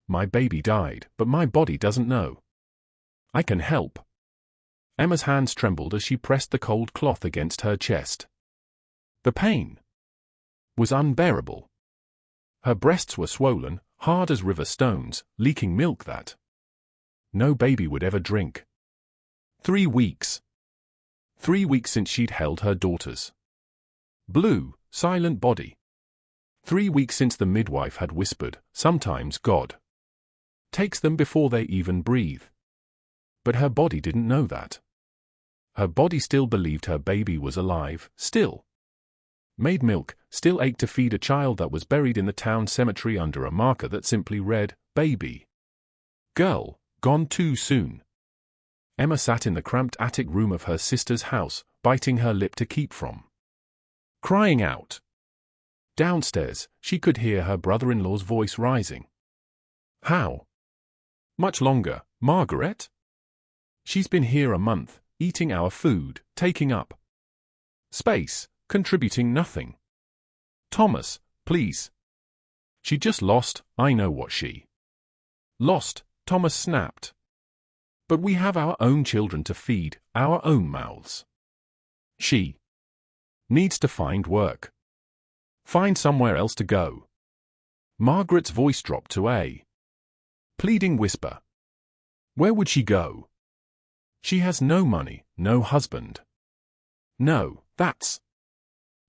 My baby died, but my body doesn't know. I can help. Emma's hands trembled as she pressed the cold cloth against her chest. The pain was unbearable. Her breasts were swollen, hard as river stones, leaking milk that no baby would ever drink. 3 weeks. 3 weeks since she'd held her daughter's blue, silent body. 3 weeks since the midwife had whispered, sometimes God takes them before they even breathe. But her body didn't know that. Her body still believed her baby was alive, still made milk, still ached to feed a child that was buried in the town cemetery under a marker that simply read, baby. Girl, gone too soon. Emma sat in the cramped attic room of her sister's house, biting her lip to keep from crying out. Downstairs, she could hear her brother-in-law's voice rising. How much longer, Margaret? She's been here a month, eating our food, taking up space, contributing nothing. Thomas, please. She just lost, I know what she lost, Thomas snapped. But we have our own children to feed, our own mouths. She needs to find work. Find somewhere else to go. Margaret's voice dropped to a pleading whisper. Where would she go? She has no money, no husband. No, that's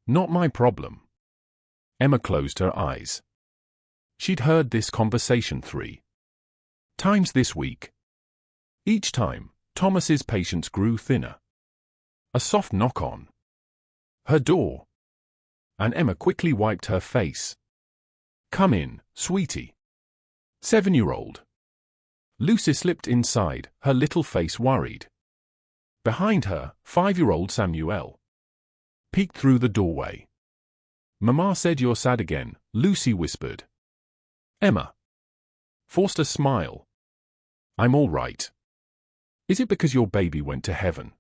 not my problem. Emma closed her eyes. She'd heard this conversation 3 times this week. Each time, Thomas's patience grew thinner. A soft knock on her door, and Emma quickly wiped her face. Come in, sweetie. 7-year-old. Lucy slipped inside, her little face worried. Behind her, 5-year-old Samuel peeked through the doorway. Mama said you're sad again, Lucy whispered. Emma forced a smile. I'm all right. Is it because your baby went to heaven?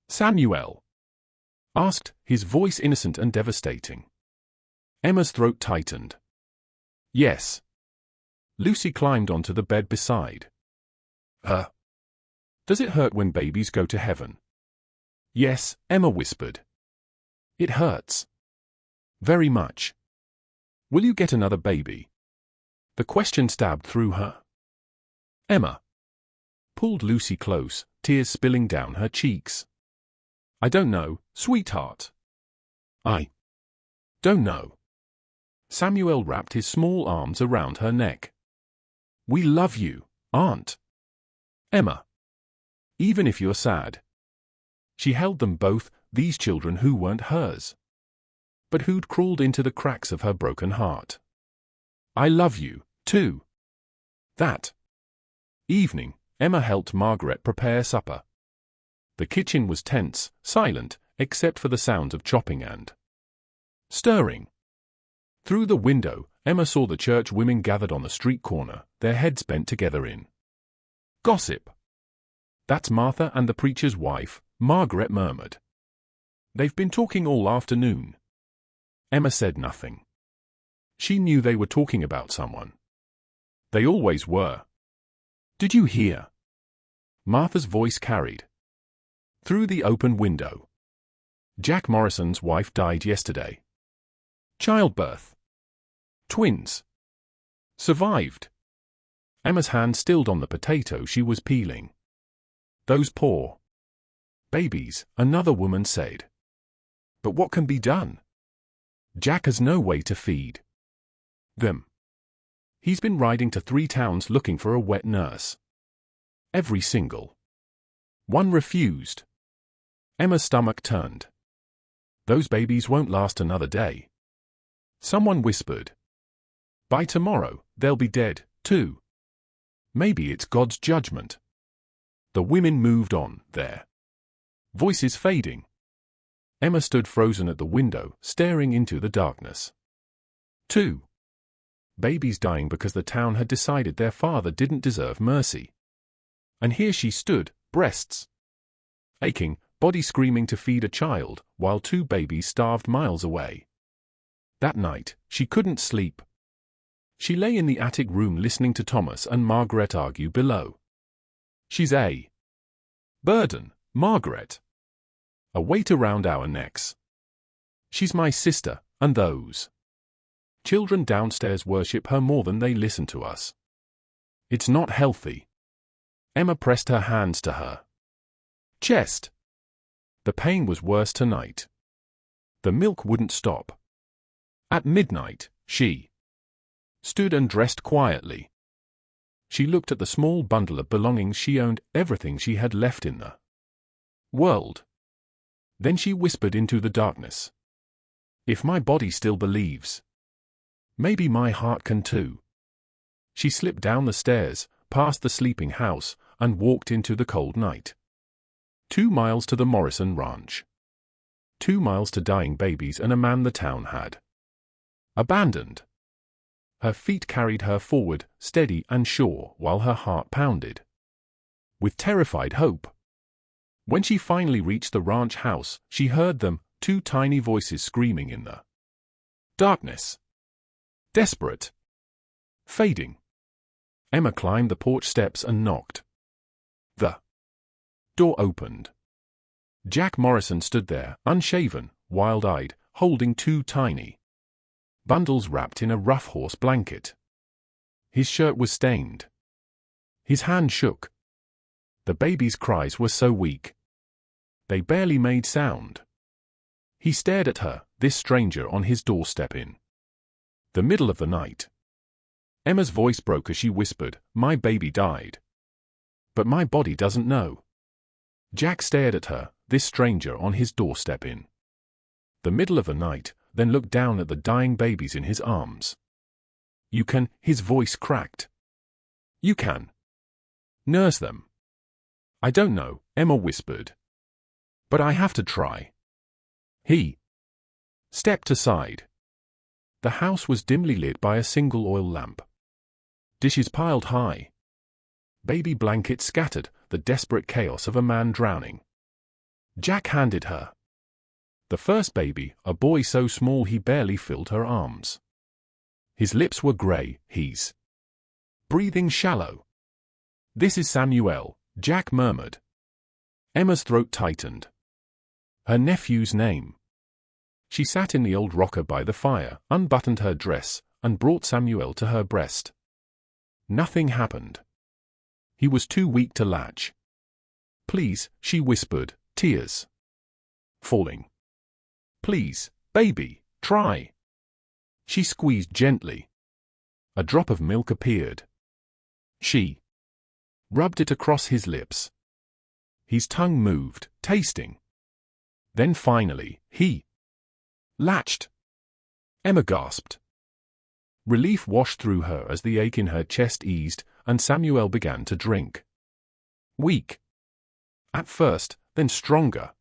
Samuel asked, his voice innocent and devastating. Emma's throat tightened. Yes. Lucy climbed onto the bed beside her. Does it hurt when babies go to heaven? Yes, Emma whispered. It hurts. Very much. Will you get another baby? The question stabbed through her. Emma pulled Lucy close, tears spilling down her cheeks. I don't know, sweetheart. I don't know. Samuel wrapped his small arms around her neck. We love you, Aunt Emma. Even if you're sad. She held them both, these children who weren't hers, but who'd crawled into the cracks of her broken heart. I love you, too. That evening, Emma helped Margaret prepare supper. The kitchen was tense, silent, except for the sounds of chopping and stirring. Through the window, Emma saw the church women gathered on the street corner, their heads bent together in gossip. That's Martha and the preacher's wife, Margaret murmured. They've been talking all afternoon. Emma said nothing. She knew they were talking about someone. They always were. Did you hear? Martha's voice carried through the open window. Jack Morrison's wife died yesterday. Childbirth. Twins. Survived. Emma's hand stilled on the potato she was peeling. Those poor babies, another woman said. But what can be done? Jack has no way to feed them. He's been riding to 3 towns looking for a wet nurse. Every single one refused. Emma's stomach turned. Those babies won't last another day. Someone whispered. By tomorrow, they'll be dead, too. Maybe it's God's judgment. The women moved on, their voices fading. Emma stood frozen at the window, staring into the darkness. 2 babies dying because the town had decided their father didn't deserve mercy. And here she stood, breasts aching, body screaming to feed a child, while 2 babies starved miles away. That night, she couldn't sleep. She lay in the attic room listening to Thomas and Margaret argue below. She's a burden, Margaret. A weight around our necks. She's my sister, and those children downstairs worship her more than they listen to us. It's not healthy. Emma pressed her hands to her chest. The pain was worse tonight. The milk wouldn't stop. At midnight, she stood and dressed quietly. She looked at the small bundle of belongings she owned, everything she had left in the world. Then she whispered into the darkness. If my body still believes, maybe my heart can too. She slipped down the stairs, past the sleeping house, and walked into the cold night. 2 miles to the Morrison Ranch. 2 miles to dying babies and a man the town had abandoned. Her feet carried her forward, steady and sure, while her heart pounded with terrified hope. When she finally reached the ranch house, she heard them, 2 tiny voices screaming in the darkness. Desperate. Fading. Emma climbed the porch steps and knocked. The door opened. Jack Morrison stood there, unshaven, wild-eyed, holding 2 tiny bundles wrapped in a rough horse blanket. His shirt was stained. His hand shook. The baby's cries were so weak. They barely made sound. He stared at her, this stranger on his doorstep in the middle of the night. Emma's voice broke as she whispered, "My baby died. But my body doesn't know." Jack stared at her, this stranger on his doorstep in the middle of the night, then looked down at the dying babies in his arms. "You can," his voice cracked. "You can nurse them." "I don't know," Emma whispered. "But I have to try." He stepped aside. The house was dimly lit by a single oil lamp. Dishes piled high. Baby blankets scattered, the desperate chaos of a man drowning. Jack handed her the first baby, a boy so small he barely filled her arms. His lips were gray, he's breathing shallow. "This is Samuel," Jack murmured. Emma's throat tightened. Her nephew's name. She sat in the old rocker by the fire, unbuttoned her dress, and brought Samuel to her breast. Nothing happened. He was too weak to latch. "Please," she whispered, tears falling. "Please, baby, try." She squeezed gently. A drop of milk appeared. She rubbed it across his lips. His tongue moved, tasting. Then finally, he latched. Emma gasped. Relief washed through her as the ache in her chest eased, and Samuel began to drink. Weak at first, then stronger.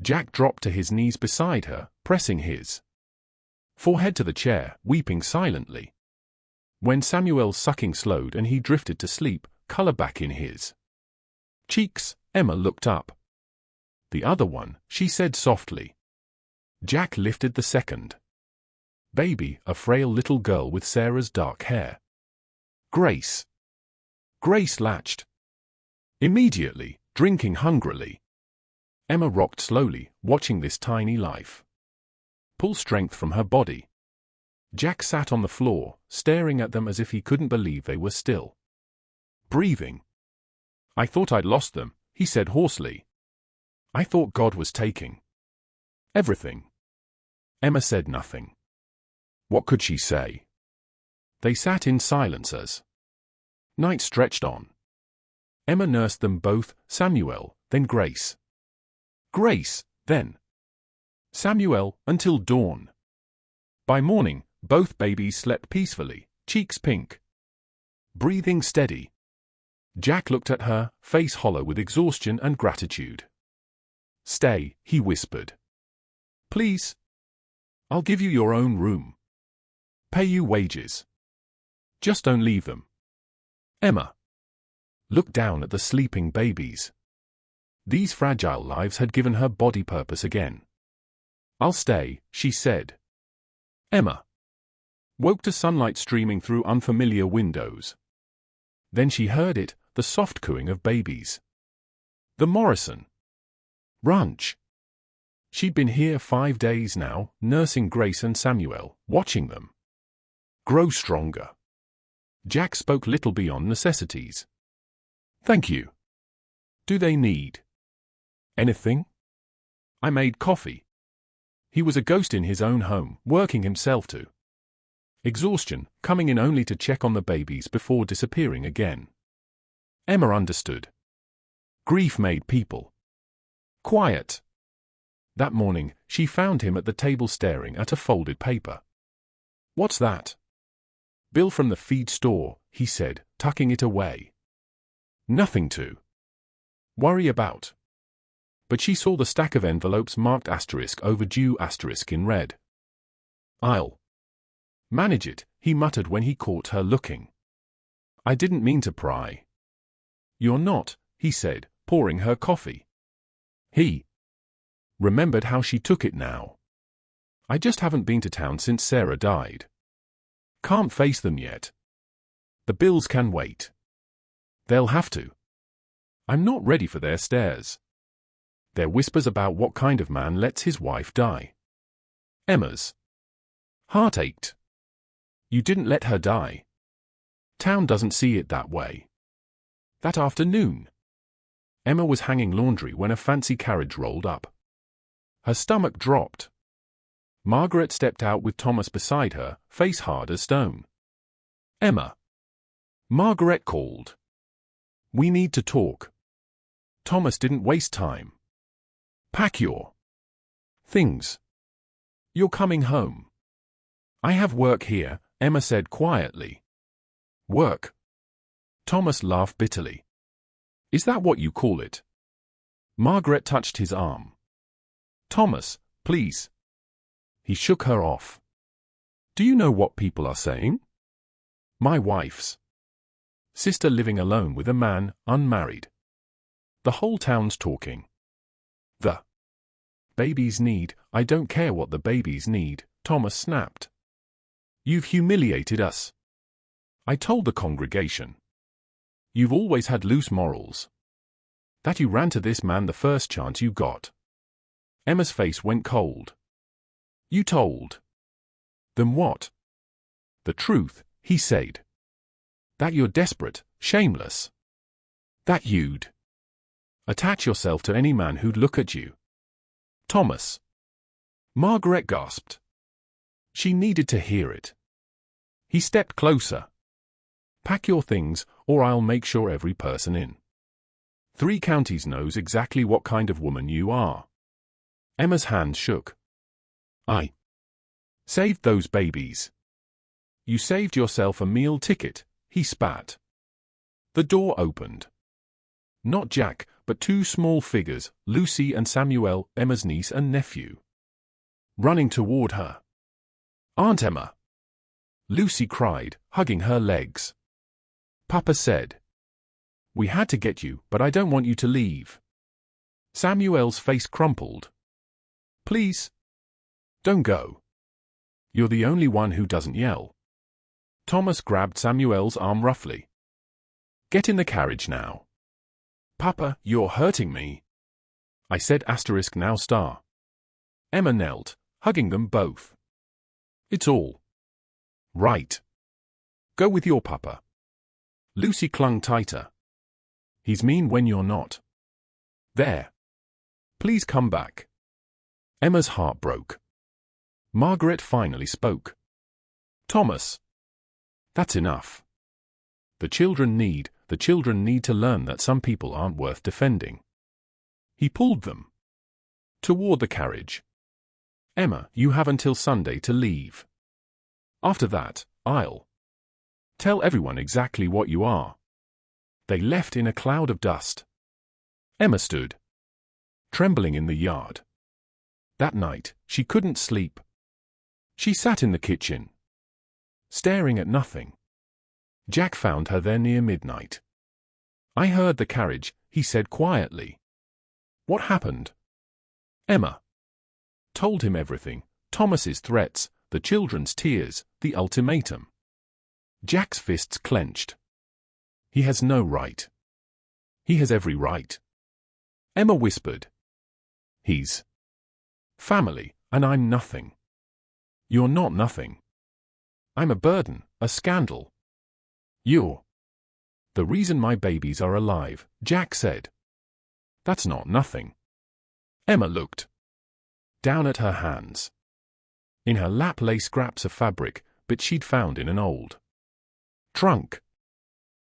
Jack dropped to his knees beside her, pressing his forehead to the chair, weeping silently. When Samuel's sucking slowed and he drifted to sleep, color back in his cheeks, Emma looked up. "The other one," she said softly. Jack lifted the second baby, a frail little girl with Sarah's dark hair. Grace. Grace latched. Immediately, drinking hungrily. Emma rocked slowly, watching this tiny life pull strength from her body. Jack sat on the floor, staring at them as if he couldn't believe they were still breathing. "I thought I'd lost them," he said hoarsely. "I thought God was taking everything." Emma said nothing. What could she say? They sat in silence as night stretched on. Emma nursed them both, Samuel, then Grace. Grace, then Samuel, until dawn. By morning, both babies slept peacefully, cheeks pink, breathing steady. Jack looked at her, face hollow with exhaustion and gratitude. "Stay," he whispered. "Please. I'll give you your own room. Pay you wages. Just don't leave them." Emma looked down at the sleeping babies. These fragile lives had given her body purpose again. "I'll stay," she said. Emma woke to sunlight streaming through unfamiliar windows. Then she heard it, the soft cooing of babies. The Morrison Ranch. She'd been here 5 days now, nursing Grace and Samuel, watching them grow stronger. Jack spoke little beyond necessities. Thank you. Do they need anything? I made coffee. He was a ghost in his own home, working himself to exhaustion, coming in only to check on the babies before disappearing again. Emma understood. Grief made people quiet. That morning, she found him at the table staring at a folded paper. What's that? Bill from the feed store, he said, tucking it away. Nothing to worry about. But she saw the stack of envelopes marked asterisk overdue asterisk in red. I'll manage it, he muttered when he caught her looking. I didn't mean to pry. You're not, he said, pouring her coffee. He remembered how she took it now. I just haven't been to town since Sarah died. Can't face them yet. The bills can wait. They'll have to. I'm not ready for their stares. Their whispers about what kind of man lets his wife die. Emma's heart ached. You didn't let her die. Town doesn't see it that way. That afternoon, Emma was hanging laundry when a fancy carriage rolled up. Her stomach dropped. Margaret stepped out with Thomas beside her, face hard as stone. Emma. Margaret called. We need to talk. Thomas didn't waste time. Pack your things. You're coming home. I have work here, Emma said quietly. Work? Thomas laughed bitterly. Is that what you call it? Margaret touched his arm. Thomas, please. He shook her off. Do you know what people are saying? My wife's sister living alone with a man, unmarried. The whole town's talking. The babies need, I don't care what the babies need, Thomas snapped. You've humiliated us. I told the congregation. You've always had loose morals. That you ran to this man the first chance you got. Emma's face went cold. You told them what? The truth, he said. That you're desperate, shameless. That you'd attach yourself to any man who'd look at you. Thomas. Margaret gasped. She needed to hear it. He stepped closer. Pack your things, or I'll make sure every person in 3 counties knows exactly what kind of woman you are. Emma's hands shook. I saved those babies. You saved yourself a meal ticket, he spat. The door opened. Not Jack, but 2 small figures, Lucy and Samuel, Emma's niece and nephew, running toward her. Aunt Emma! Lucy cried, hugging her legs. Papa said. We had to get you, but I don't want you to leave. Samuel's face crumpled. Please. Don't go. You're the only one who doesn't yell. Thomas grabbed Samuel's arm roughly. Get in the carriage now. Papa, you're hurting me. I said asterisk now star. Emma knelt, hugging them both. It's all right. Go with your papa. Lucy clung tighter. He's mean when you're not there. Please come back. Emma's heart broke. Margaret finally spoke. Thomas. That's enough. The children need to learn that some people aren't worth defending. He pulled them toward the carriage. Emma, you have until Sunday to leave. After that, I'll tell everyone exactly what you are. They left in a cloud of dust. Emma stood, trembling in the yard. That night, she couldn't sleep. She sat in the kitchen, staring at nothing. Jack found her there near midnight. I heard the carriage, he said quietly. What happened? Emma told him everything, Thomas's threats, the children's tears, the ultimatum. Jack's fists clenched. He has no right. He has every right. Emma whispered. He's family, and I'm nothing. You're not nothing. I'm a burden, a scandal. You're the reason my babies are alive, Jack said. That's not nothing. Emma looked down at her hands. In her lap lay scraps of fabric, bits she'd found in an old trunk.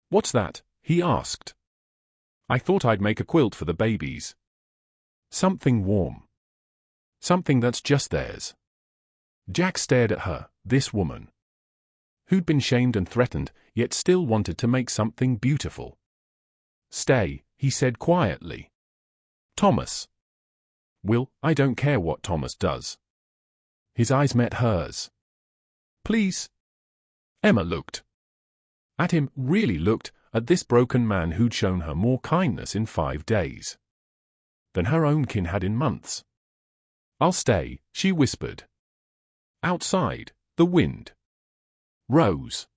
What's that? He asked. I thought I'd make a quilt for the babies. Something warm. Something that's just theirs. Jack stared at her, this woman, who'd been shamed and threatened, yet still wanted to make something beautiful. Stay, he said quietly. Thomas. Will, I don't care what Thomas does. His eyes met hers. Please. Emma looked at him, really looked at this broken man who'd shown her more kindness in 5 days than her own kin had in months. I'll stay, she whispered. Outside, the wind rose.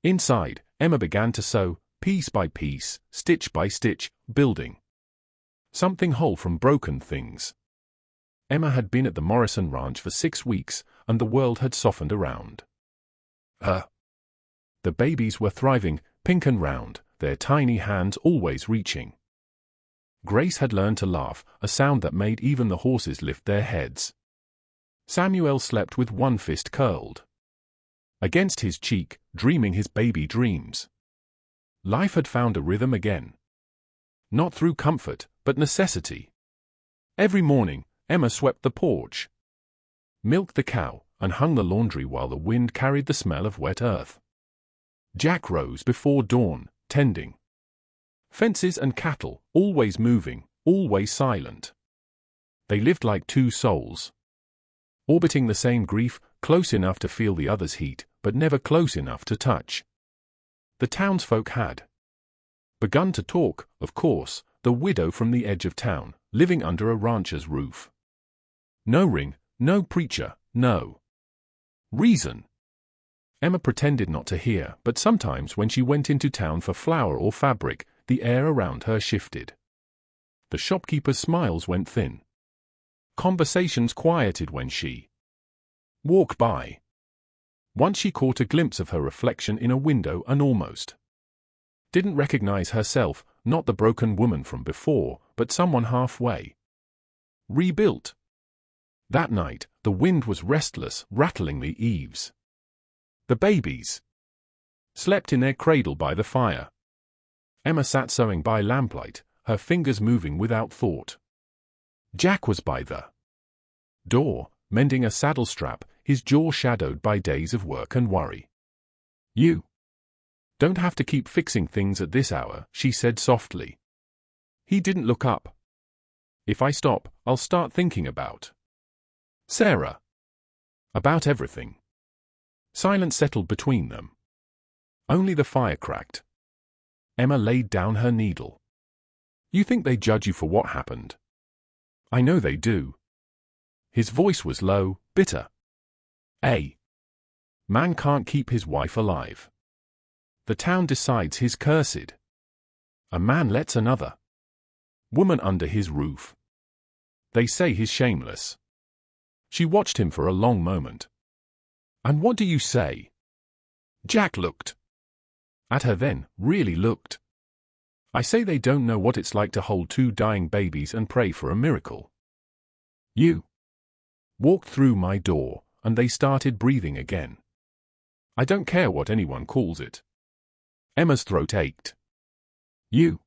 Inside, Emma began to sew, piece by piece, stitch by stitch, building something whole from broken things. Emma had been at the Morrison Ranch for 6 weeks, and the world had softened around her. The babies were thriving, pink and round, their tiny hands always reaching. Grace had learned to laugh, a sound that made even the horses lift their heads. Samuel slept with one fist curled against his cheek, dreaming his baby dreams. Life had found a rhythm again. Not through comfort, but necessity. Every morning, Emma swept the porch, milked the cow, and hung the laundry while the wind carried the smell of wet earth. Jack rose before dawn, tending fences and cattle, always moving, always silent. They lived like two souls, orbiting the same grief, close enough to feel the other's heat, but never close enough to touch. The townsfolk had begun to talk, of course, the widow from the edge of town, living under a rancher's roof. No ring, no preacher, no reason. Emma pretended not to hear, but sometimes when she went into town for flour or fabric, the air around her shifted. The shopkeepers' smiles went thin. Conversations quieted when she walked by. Once she caught a glimpse of her reflection in a window and almost didn't recognize herself, not the broken woman from before, but someone halfway rebuilt. That night, the wind was restless, rattling the eaves. The babies slept in their cradle by the fire. Emma sat sewing by lamplight, her fingers moving without thought. Jack was by the door, mending a saddle strap, his jaw shadowed by days of work and worry. You don't have to keep fixing things at this hour, she said softly. He didn't look up. If I stop, I'll start thinking about Sarah. About everything. Silence settled between them. Only the fire cracked. Emma laid down her needle. You think they judge you for what happened? I know they do. His voice was low, bitter. A man can't keep his wife alive. The town decides he's cursed. A man lets another woman under his roof. They say he's shameless. She watched him for a long moment. And what do you say? Jack looked at her then, really looked. I say they don't know what it's like to hold 2 dying babies and pray for a miracle. You walked through my door, and they started breathing again. I don't care what anyone calls it. Emma's throat ached. You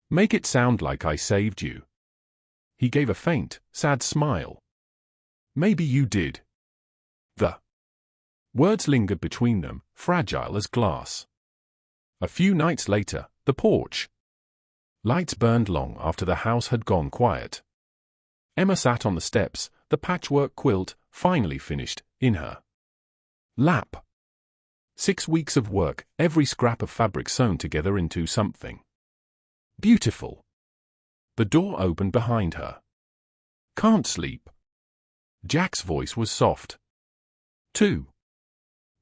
make it sound like I saved you. He gave a faint, sad smile. Maybe you did. The words lingered between them, fragile as glass. A few nights later, the porch lights burned long after the house had gone quiet. Emma sat on the steps, the patchwork quilt, finally finished, in her lap. 6 weeks of work, every scrap of fabric sewn together into something beautiful. The door opened behind her. Can't sleep. Jack's voice was soft. too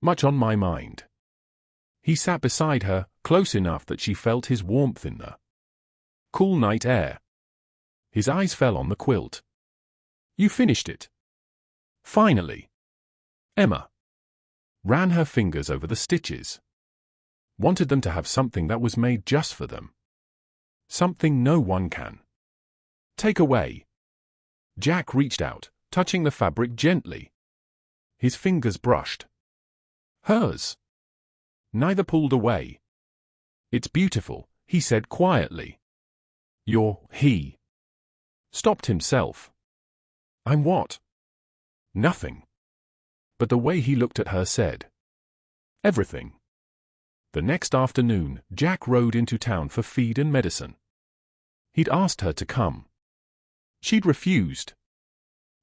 much on my mind. He sat beside her, close enough that she felt his warmth in the cool night air. His eyes fell on the quilt. You finished it. Finally. Emma ran her fingers over the stitches. Wanted them to have something that was made just for them. Something no one can take away. Jack reached out, touching the fabric gently. His fingers brushed hers. Neither pulled away. It's beautiful, he said quietly. He stopped himself. I'm what? Nothing. But the way he looked at her said everything. The next afternoon, Jack rode into town for feed and medicine. He'd asked her to come. She'd refused.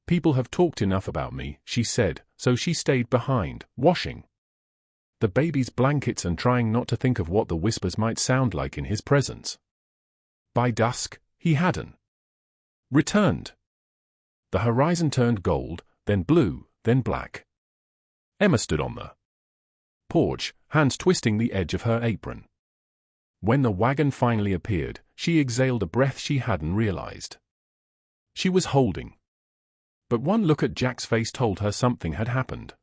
People have talked enough about me, she said, so she stayed behind, washing the baby's blankets and trying not to think of what the whispers might sound like in his presence. By dusk, he hadn't returned. The horizon turned gold, then blue, then black. Emma stood on the porch, hands twisting the edge of her apron. When the wagon finally appeared, she exhaled a breath she hadn't realized she was holding. But one look at Jack's face told her something had happened.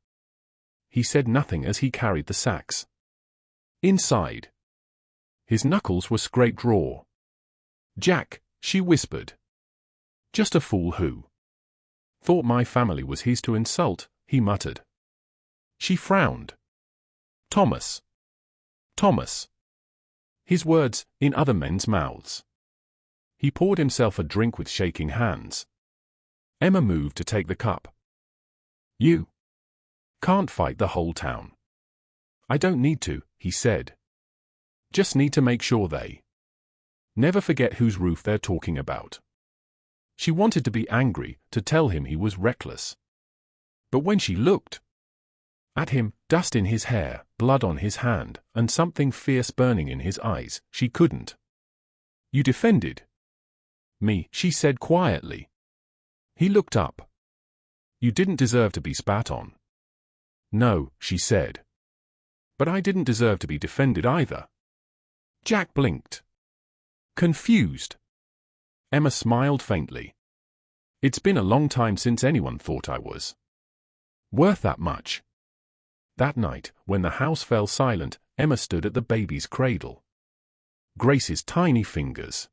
He said nothing as he carried the sacks inside. His knuckles were scraped raw. Jack, she whispered. Just a fool who thought my family was his to insult, he muttered. She frowned. Thomas. Thomas. His words, in other men's mouths. He poured himself a drink with shaking hands. Emma moved to take the cup. You can't fight the whole town. I don't need to, he said. Just need to make sure they never forget whose roof they're talking about. She wanted to be angry, to tell him he was reckless. But when she looked at him, dust in his hair, blood on his hand, and something fierce burning in his eyes, she couldn't. You defended me, she said quietly. He looked up. You didn't deserve to be spat on. No, she said. But I didn't deserve to be defended either. Jack blinked. Confused. Emma smiled faintly. It's been a long time since anyone thought I was worth that much. That night, when the house fell silent, Emma stood at the baby's cradle. Grace's tiny fingers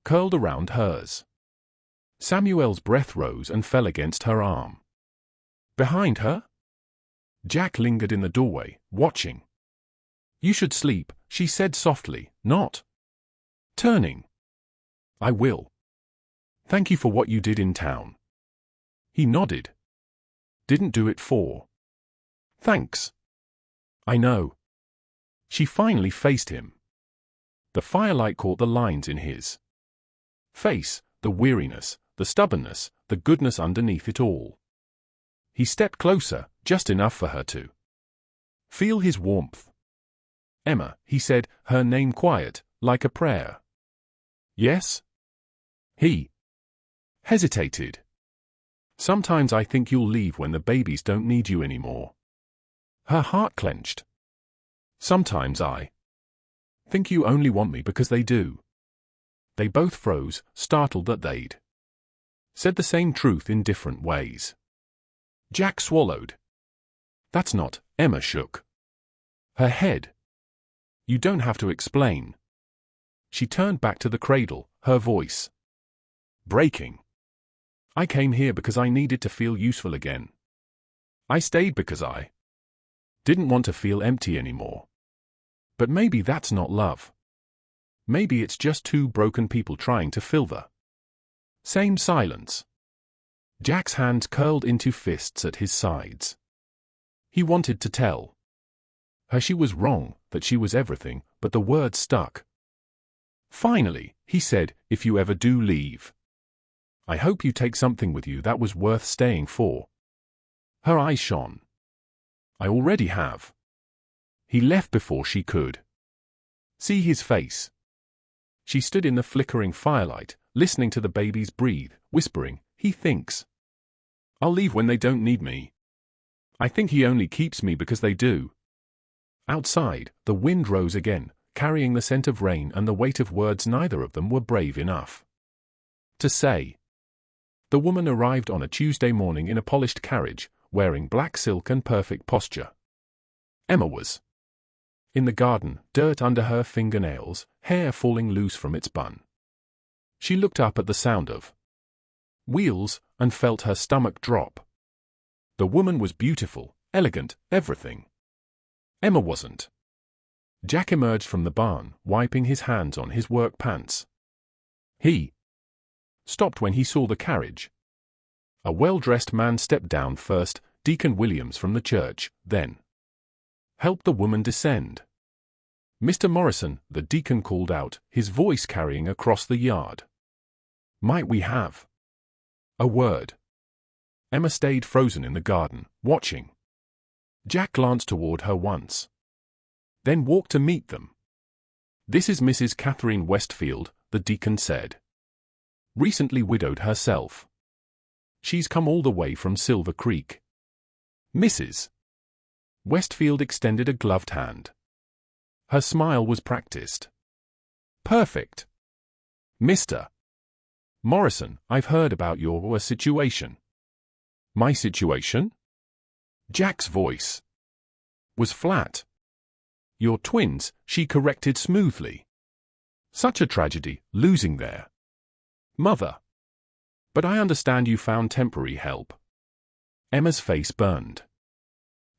curled around hers. Samuel's breath rose and fell against her arm. Behind her? Jack lingered in the doorway, watching. You should sleep, she said softly, not turning. I will. Thank you for what you did in town. He nodded. Didn't do it for thanks. I know. She finally faced him. The firelight caught the lines in his face, the weariness, the stubbornness, the goodness underneath it all. He stepped closer, just enough for her to feel his warmth. Emma, he said, her name quiet, like a prayer. Yes? He hesitated. Sometimes I think you'll leave when the babies don't need you anymore. Her heart clenched. Sometimes I think you only want me because they do. They both froze, startled that they'd said the same truth in different ways. Jack swallowed. That's not, Emma shook her head. You don't have to explain. She turned back to the cradle, her voice breaking. I came here because I needed to feel useful again. I stayed because I didn't want to feel empty anymore. But maybe that's not love. Maybe it's just two broken people trying to fill the same silence. Jack's hands curled into fists at his sides. He wanted to tell her she was wrong, that she was everything, but the words stuck. Finally, he said, if you ever do leave, I hope you take something with you that was worth staying for. Her eyes shone. I already have. He left before she could see his face. She stood in the flickering firelight, listening to the babies breathe, whispering, he thinks I'll leave when they don't need me. I think he only keeps me because they do. Outside, the wind rose again, carrying the scent of rain and the weight of words neither of them were brave enough to say. The woman arrived on a Tuesday morning in a polished carriage, wearing black silk and perfect posture. Emma was in the garden, dirt under her fingernails, hair falling loose from its bun. She looked up at the sound of wheels and felt her stomach drop. The woman was beautiful, elegant, everything. Emma wasn't. Jack emerged from the barn, wiping his hands on his work pants. He stopped when he saw the carriage. A well-dressed man stepped down first, Deacon Williams from the church, then helped the woman descend. "Mr. Morrison," the deacon called out, his voice carrying across the yard. "Might we have a word?" Emma stayed frozen in the garden, watching. Jack glanced toward her once, then walked to meet them. "This is Mrs. Catherine Westfield," the deacon said. "Recently widowed herself. She's come all the way from Silver Creek." Mrs. Westfield extended a gloved hand. Her smile was practiced. "Perfect. Mr. Morrison, I've heard about your situation." "My situation?" Jack's voice was flat. "Your twins," she corrected smoothly. "Such a tragedy, losing their mother. But I understand you found temporary help." Emma's face burned.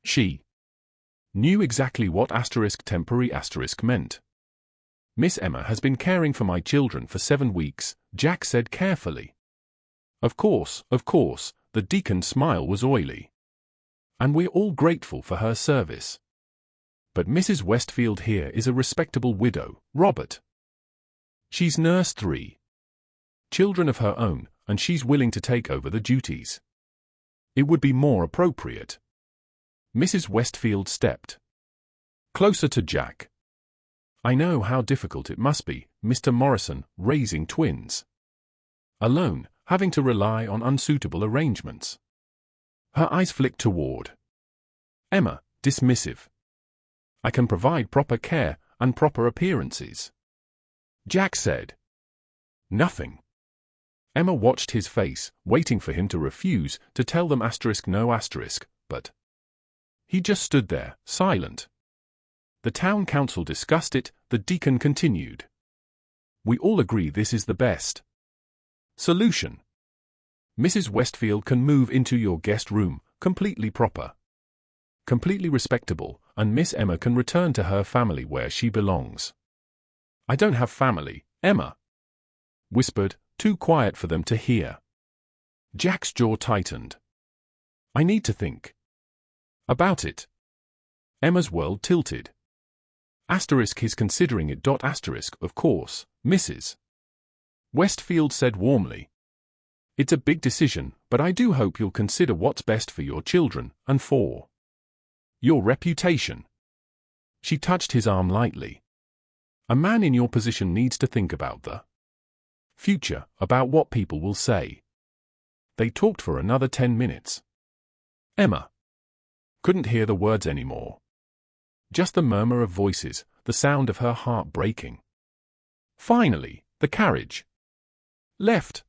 She knew exactly what temporary meant. "Miss Emma has been caring for my children for 7 weeks, Jack said carefully. Of course, the deacon's smile was oily. "And we're all grateful for her service. But Mrs. Westfield here is a respectable widow, Robert. She's nursed 3 children of her own, and she's willing to take over the duties. It would be more appropriate." Mrs. Westfield stepped closer to Jack. "I know how difficult it must be, Mr. Morrison, raising twins alone, having to rely on unsuitable arrangements." Her eyes flicked toward Emma, dismissive. "I can provide proper care and proper appearances." Jack said nothing. Emma watched his face, waiting for him to refuse to tell them no, but he just stood there, silent. The town council discussed it, the deacon continued. "We all agree this is the best solution. Mrs. Westfield can move into your guest room, completely proper, completely respectable, and Miss Emma can return to her family where she belongs." "I don't have family," Emma whispered, too quiet for them to hear. Jack's jaw tightened. "I need to think about it." Emma's world tilted. He's considering it. Of course, Mrs. Westfield said warmly. "It's a big decision, but I do hope you'll consider what's best for your children and for your reputation." She touched his arm lightly. "A man in your position needs to think about the future, about what people will say." They talked for another 10 minutes. Emma couldn't hear the words anymore. Just the murmur of voices, the sound of her heart breaking. Finally, the carriage left.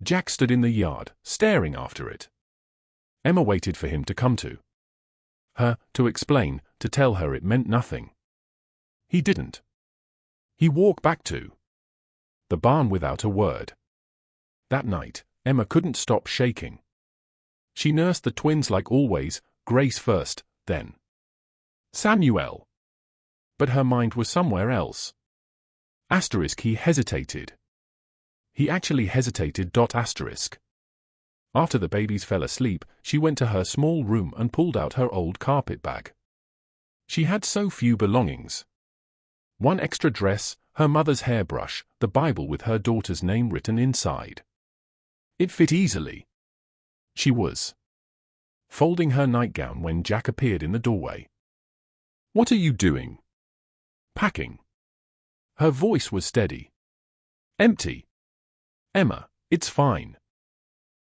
Jack stood in the yard, staring after it. Emma waited for him to come to her, to explain, to tell her it meant nothing. He didn't. He walked back to the barn without a word. That night, Emma couldn't stop shaking. She nursed the twins like always, Grace first, then Samuel. But her mind was somewhere else. He hesitated. He actually hesitated. After the babies fell asleep, she went to her small room and pulled out her old carpet bag. She had so few belongings. One extra dress, her mother's hairbrush, the Bible with her daughter's name written inside. It fit easily. She was folding her nightgown when Jack appeared in the doorway. "What are you doing?" "Packing." Her voice was steady. "Empty." "Emma, it's fine."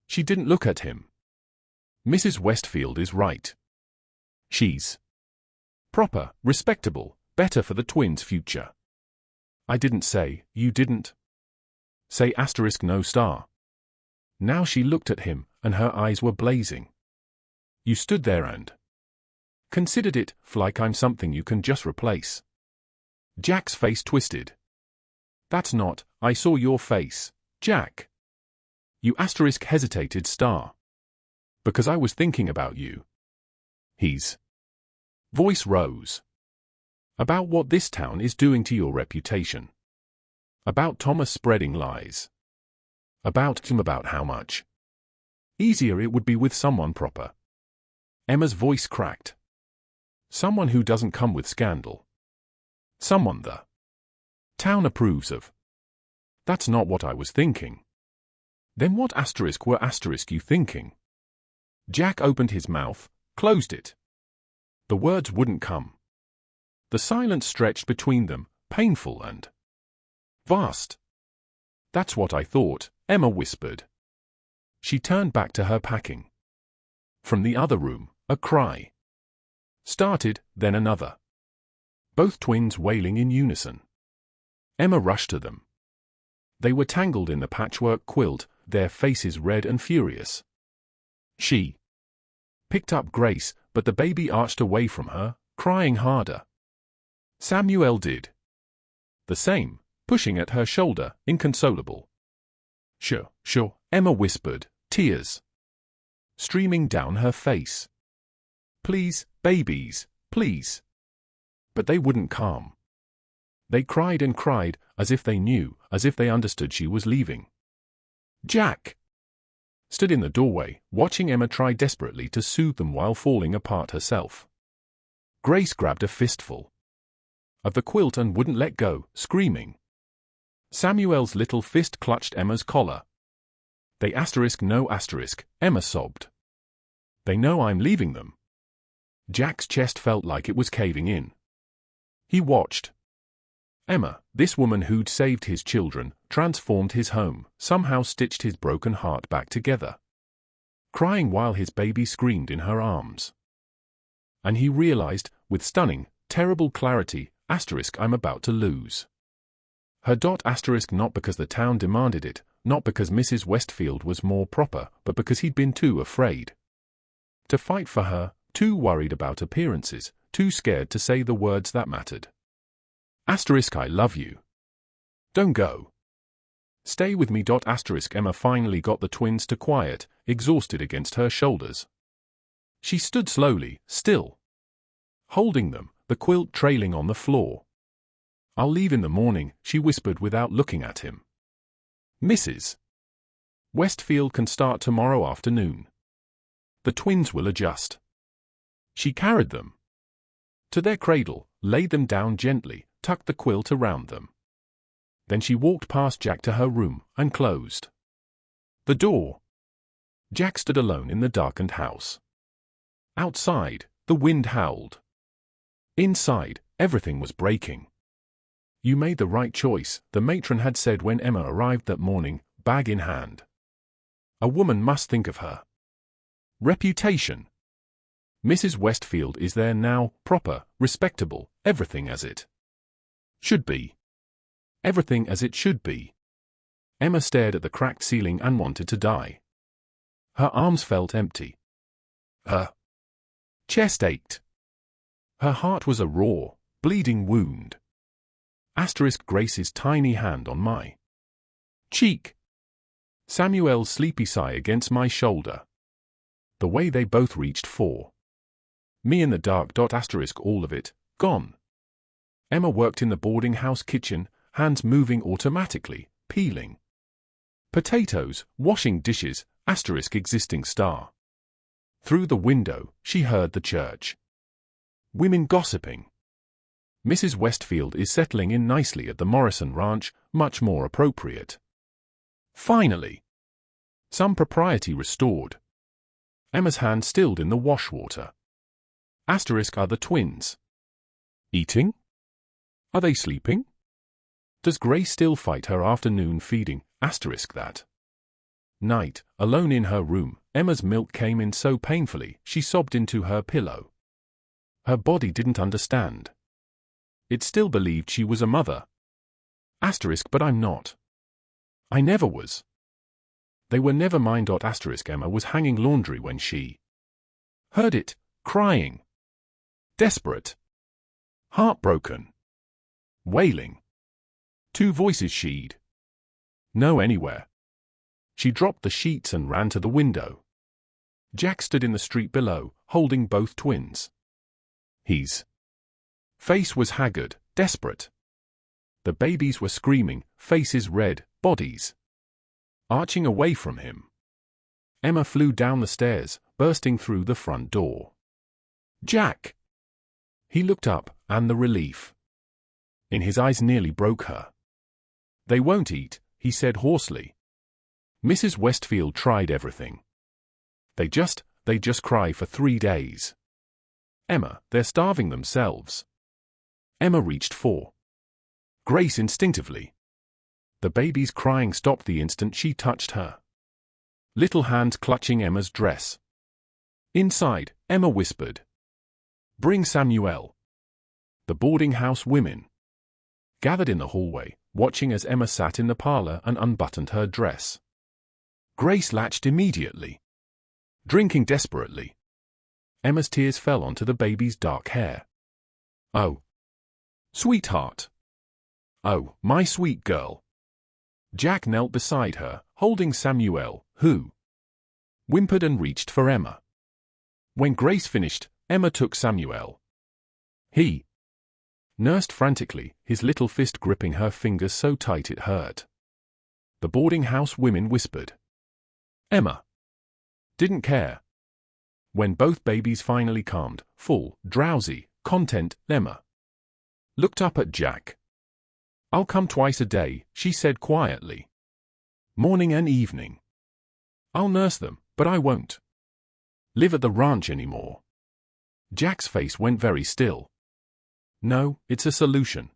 She didn't look at him. Mrs. Westfield is right. She's proper, respectable, better for the twins' future. I didn't say, you didn't say asterisk no star. Now she looked at him, and her eyes were blazing. You stood there and considered it like I'm something you can just replace. Jack's face twisted. That's not, I saw your face, Jack. You asterisk hesitated star. Because I was thinking about you. His voice rose. About what this town is doing to your reputation. About Thomas spreading lies. About how much easier it would be with someone proper. Emma's voice cracked. Someone who doesn't come with scandal. Someone the town approves of. That's not what I was thinking. Then what asterisk were asterisk you thinking? Jack opened his mouth, closed it. The words wouldn't come. The silence stretched between them, painful and vast. That's what I thought, Emma whispered. She turned back to her packing. From the other room, a cry started, then another. Both twins wailing in unison. Emma rushed to them. They were tangled in the patchwork quilt, their faces red and furious. She picked up Grace, but the baby arched away from her, crying harder. Samuel did the same, pushing at her shoulder, inconsolable. Sure, Emma whispered, tears streaming down her face. Please, babies, please. But they wouldn't calm. They cried and cried, as if they knew, as if they understood she was leaving. Jack stood in the doorway, watching Emma try desperately to soothe them while falling apart herself. Grace grabbed a fistful of the quilt and wouldn't let go, screaming. Samuel's little fist clutched Emma's collar. They asterisk no asterisk, Emma sobbed. They know I'm leaving them. Jack's chest felt like it was caving in. He watched. Emma, this woman who'd saved his children, transformed his home, somehow stitched his broken heart back together. Crying while his baby screamed in her arms. And he realized, with stunning, terrible clarity, asterisk I'm about to lose her asterisk not because the town demanded it, not because Mrs. Westfield was more proper, but because he'd been too afraid to fight for her, too worried about appearances, too scared to say the words that mattered. Asterisk I love you. Don't go. Stay with me. Asterisk Emma finally got the twins to quiet, exhausted against her shoulders. She stood slowly, still, holding them, the quilt trailing on the floor. I'll leave in the morning, she whispered without looking at him. Mrs. Westfield can start tomorrow afternoon. The twins will adjust. She carried them to their cradle, laid them down gently, tucked the quilt around them. Then she walked past Jack to her room and closed the door. Jack stood alone in the darkened house. Outside, the wind howled. Inside, everything was breaking. You made the right choice, the matron had said when Emma arrived that morning, bag in hand. A woman must think of her reputation. Mrs. Westfield is there now, proper, respectable, everything as it should be. Everything as it should be. Emma stared at the cracked ceiling and wanted to die. Her arms felt empty. Her chest ached. Her heart was a raw, bleeding wound. Asterisk Grace's tiny hand on my cheek. Samuel's sleepy sigh against my shoulder. The way they both reached for me in the dark. Asterisk all of it, gone. Emma worked in the boarding house kitchen, hands moving automatically, peeling potatoes, washing dishes, asterisk existing star. Through the window, she heard the church women gossiping. Mrs. Westfield is settling in nicely at the Morrison Ranch, much more appropriate. Finally, some propriety restored. Emma's hand stilled in the washwater. Asterisk are the twins eating? Are they sleeping? Does Grace still fight her afternoon feeding? Asterisk that night, alone in her room, Emma's milk came in so painfully she sobbed into her pillow. Her body didn't understand. It still believed she was a mother. But I'm not. I never was. They were never mine. Emma was hanging laundry when she heard it, crying. Desperate. Heartbroken. Wailing. Two voices she'd know anywhere. She dropped the sheets and ran to the window. Jack stood in the street below, holding both twins. His face was haggard, desperate. The babies were screaming, faces red, bodies arching away from him. Emma flew down the stairs, bursting through the front door. Jack! He looked up, and the relief in his eyes nearly broke her. They won't eat, he said hoarsely. Mrs. Westfield tried everything. They just cry for 3 days. Emma, they're starving themselves. Emma reached for Grace instinctively. The baby's crying stopped the instant she touched her. Little hands clutching Emma's dress. Inside, Emma whispered, "Bring Samuel." The boarding house women gathered in the hallway, watching as Emma sat in the parlor and unbuttoned her dress. Grace latched immediately, drinking desperately. Emma's tears fell onto the baby's dark hair. "Oh, sweetheart. Oh, my sweet girl." Jack knelt beside her, holding Samuel, who whimpered and reached for Emma. When Grace finished, Emma took Samuel. He nursed frantically, his little fist gripping her fingers so tight it hurt. The boarding house women whispered. Emma didn't care. When both babies finally calmed, full, drowsy, content, Emma looked up at Jack. "I'll come twice a day," she said quietly. "Morning and evening. I'll nurse them, but I won't live at the ranch anymore." Jack's face went very still. "No, it's a solution.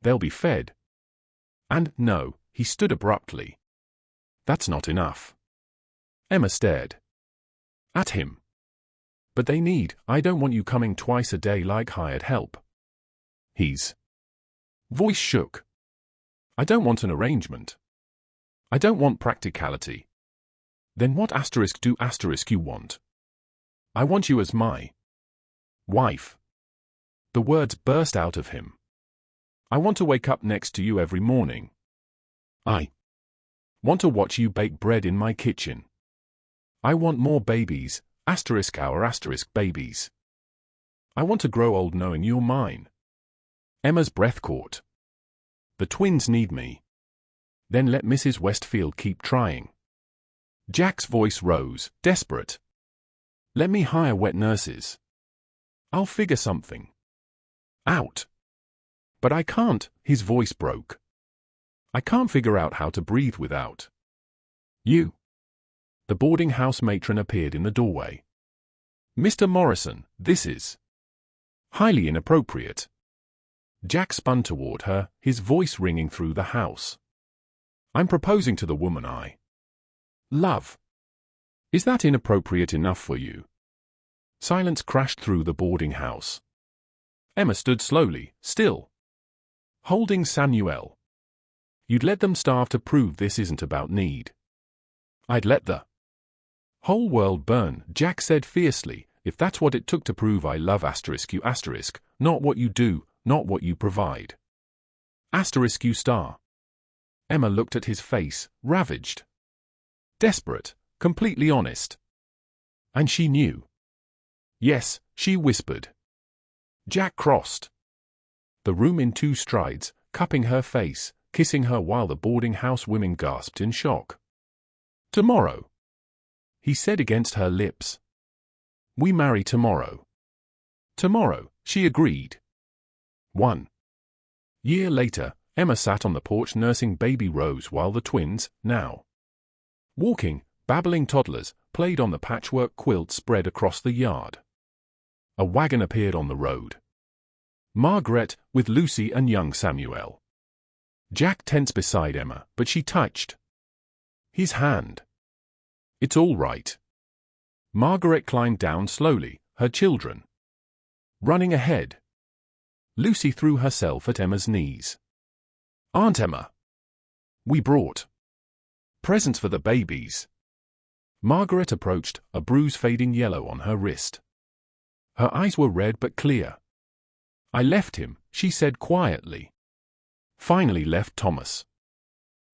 They'll be fed." "And no," he stood abruptly. "That's not enough." Emma stared at him. "But I don't want you coming twice a day like hired help." His voice shook. "I don't want an arrangement. I don't want practicality." "Then what do you want?" "I want you as my wife." The words burst out of him. "I want to wake up next to you every morning. I want to watch you bake bread in my kitchen. I want more babies, our babies. I want to grow old knowing you're mine." Emma's breath caught. "The twins need me." "Then let Mrs. Westfield keep trying." Jack's voice rose, desperate. "Let me hire wet nurses. I'll figure something out." "But I can't," his voice broke. "I can't figure out how to breathe without you." The boarding house matron appeared in the doorway. "Mr. Morrison, this is highly inappropriate." Jack spun toward her, his voice ringing through the house. "I'm proposing to the woman I love. Is that inappropriate enough for you?" Silence crashed through the boarding house. Emma stood slowly, still, holding Samuel. "You'd let them starve to prove this isn't about need." "I'd let the whole world burn," Jack said fiercely, "if that's what it took to prove I love you, not what you do, not what you provide. You star." Emma looked at his face, ravaged. Desperate, completely honest. And she knew. "Yes," she whispered. Jack crossed the room in 2 strides, cupping her face, kissing her while the boarding house women gasped in shock. "Tomorrow," he said against her lips. "We marry tomorrow." "Tomorrow," she agreed. 1 year later, Emma sat on the porch nursing baby Rose while the twins, now walking, babbling toddlers, played on the patchwork quilt spread across the yard. A wagon appeared on the road. Margaret, with Lucy and young Samuel. Jack tensed beside Emma, but she touched his hand. It's all right. Margaret climbed down slowly, her children running ahead. Lucy threw herself at Emma's knees. Aunt Emma, we brought presents for the babies. Margaret approached, a bruise fading yellow on her wrist. Her eyes were red but clear. I left him, she said quietly. Finally left Thomas.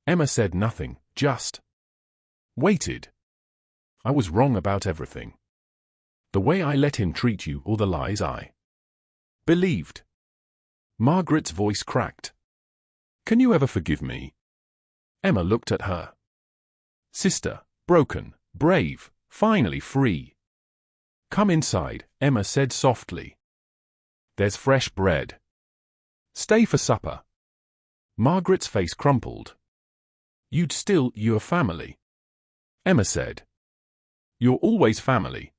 Emma said nothing, just waited. I was wrong about everything. The way I let him treat you, or the lies I believed. Margaret's voice cracked. Can you ever forgive me? Emma looked at her sister, broken, brave, finally free. Come inside, Emma said softly. There's fresh bread. Stay for supper. Margaret's face crumpled. You're family. Emma said. You're always family.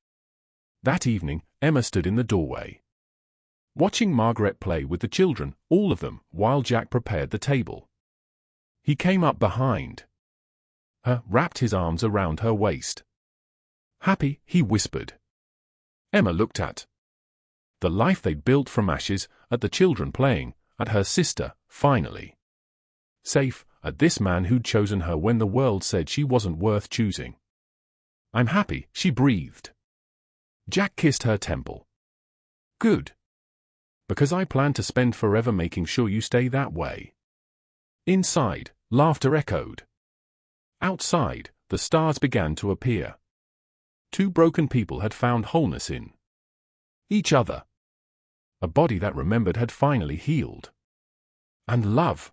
That evening, Emma stood in the doorway, watching Margaret play with the children, all of them, while Jack prepared the table. He came up behind her, wrapped his arms around her waist. Happy, he whispered. Emma looked at the life they'd built from ashes, at the children playing, at her sister, finally safe, at this man who'd chosen her when the world said she wasn't worth choosing. I'm happy, she breathed. Jack kissed her temple. Good. Because I plan to spend forever making sure you stay that way. Inside, laughter echoed. Outside, the stars began to appear. Two broken people had found wholeness in each other. A body that remembered had finally healed. And love.